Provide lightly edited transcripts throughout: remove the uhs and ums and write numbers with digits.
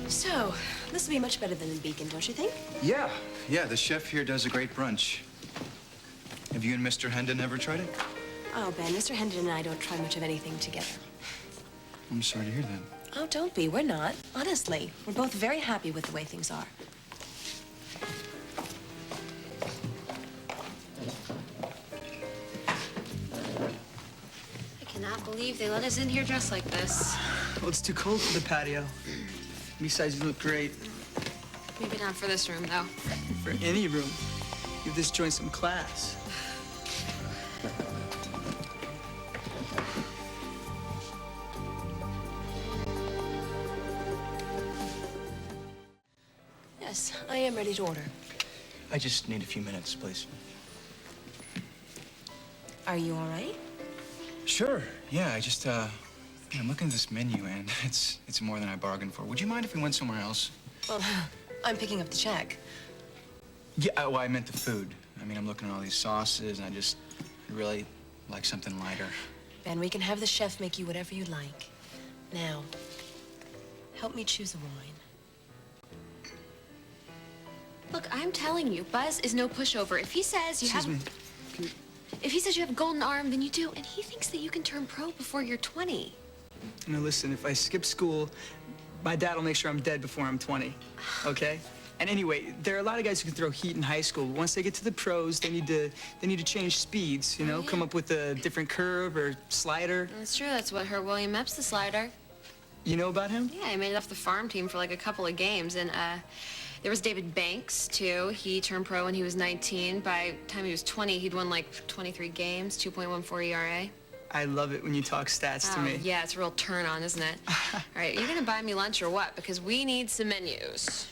So, this will be much better than in Beacon, don't you think? Yeah, the chef here does a great brunch. Have you and Mr. Hendon ever tried it? Oh, Ben, Mr. Hendon and I don't try much of anything together. I'm sorry to hear that. Oh, don't be. We're not. Honestly, we're both very happy with the way things are. I cannot believe they let us in here dressed like this. Well, it's too cold for the patio. Besides, you look great. Maybe not for this room, though. For any room. Give this joint some class. Yes, I am ready to order. I just need a few minutes, please. Are you all right? Sure, yeah, I'm looking at this menu and it's more than I bargained for. Would you mind if we went somewhere else? Well, I'm picking up the check. Yeah, well, I meant the food. I mean, I'm looking at all these sauces and I'd really like something lighter. Ben, we can have the chef make you whatever you like. Now, help me choose a wine. Look, I'm telling you, Buzz is no pushover. If he says you Excuse me. If he says you have a golden arm, then you do. And he thinks that you can turn pro before you're 20. Now listen, if I skip school, my dad will make sure I'm dead before I'm 20, okay? And anyway, there are a lot of guys who can throw heat in high school. Once they get to the pros, they need to change speeds, you know, come up with a different curve or slider. That's true. That's what hurt William Epps, the slider. You know about him? Yeah, he made it off the farm team for like a couple of games. And there was David Banks, too. He turned pro when he was 19. By the time he was 20, he'd won like 23 games, 2.14 ERA. I love it when you talk stats to Oh, me. yeah, it's a real turn on, isn't it? All right, are you gonna buy me lunch or what? Because we need some menus.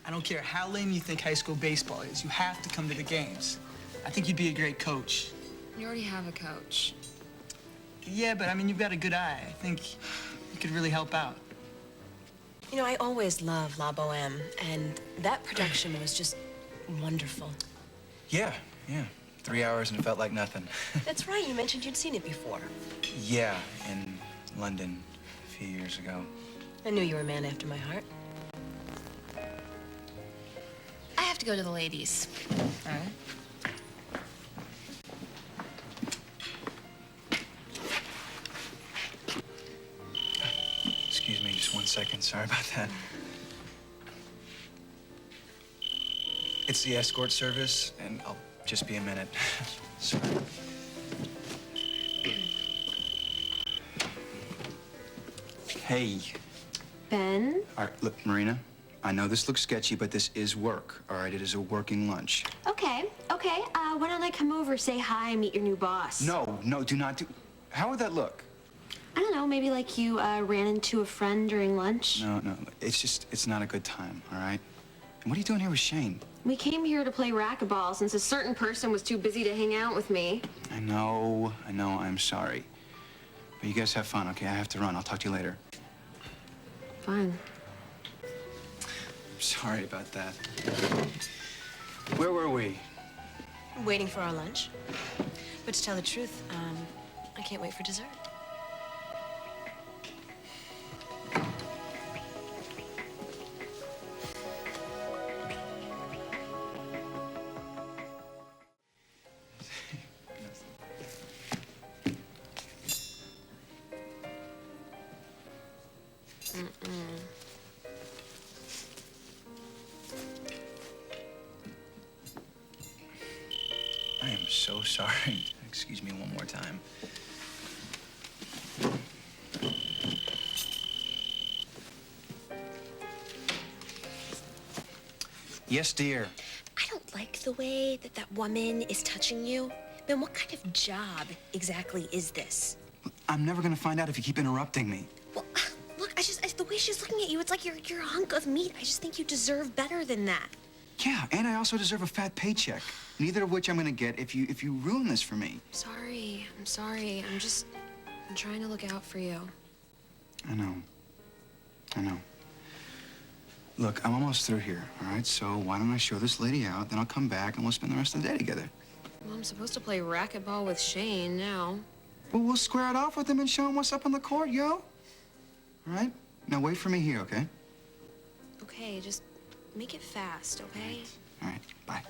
I don't care how lame you think high school baseball is. You have to come to the games. I think you'd be a great coach. You already have a coach. Yeah, but I mean, you've got a good eye. I think you could really help out. You know, I always loved La Boheme, and that production was just wonderful. Yeah. 3 hours and it felt like nothing. That's right, you mentioned you'd seen it before. Yeah, in London a few years ago. I knew you were a man after my heart. I have to go to the ladies. All right. Excuse me, just 1 second. Sorry about that. It's the escort service, and I'll just be a minute. Sorry. Hey. Ben? All right, look, Marina, I know this looks sketchy, but this is work, all right? It is a working lunch. Okay. Why don't I come over, say hi, and meet your new boss? No, do not do... How would that look? I don't know, maybe like you ran into a friend during lunch? No, it's not a good time, all right? And what are you doing here with Shane? We came here to play racquetball since a certain person was too busy to hang out with me. I know, I'm sorry. But you guys have fun, okay? I have to run. I'll talk to you later. Fine. Sorry about that. Where were we? Waiting for our lunch. But to tell the truth, I can't wait for dessert. I am so sorry. Excuse me one more time. Yes, dear. I don't like the way that woman is touching you. Ben, what kind of job exactly is this? I'm never gonna find out if you keep interrupting me. Well, look, the way she's looking at you, it's like you're a hunk of meat. I just think you deserve better than that. Yeah, and I also deserve a fat paycheck. Neither of which I'm gonna get if you ruin this for me. I'm sorry. I'm trying to look out for you. I know. Look, I'm almost through here, all right? So why don't I show this lady out, then I'll come back and we'll spend the rest of the day together. Well, I'm supposed to play racquetball with Shane now. Well, we'll square it off with him and show him what's up on the court, yo. All right? Now wait for me here, okay? Okay, just make it fast, okay? All right, bye.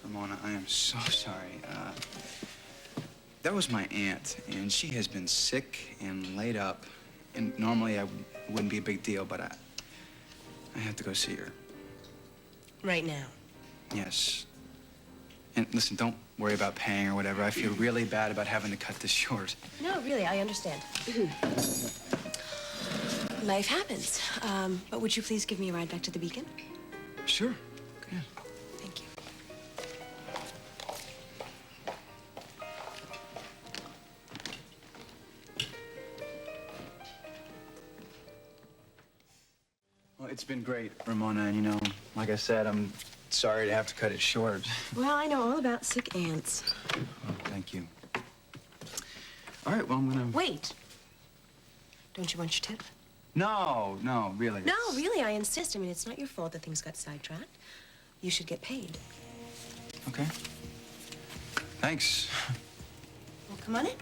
Ramona, I am so sorry. That was my aunt, and she has been sick and laid up. And normally it wouldn't be a big deal, but I have to go see her. Right now. Yes. And listen, don't worry about paying or whatever. I feel really bad about having to cut this short. No, really, I understand. Life happens. But would you please give me a ride back to the Beacon? Sure. Yeah. Thank you. Well, it's been great, Ramona, and you know, like I said, I'm sorry to have to cut it short. Well, I know all about sick ants. Oh, thank you. All right, well, I'm gonna... Wait. Don't you want your tip? No, really. No, really, I insist. I mean, it's not your fault that things got sidetracked. You should get paid. Okay. Thanks. Well, come on in.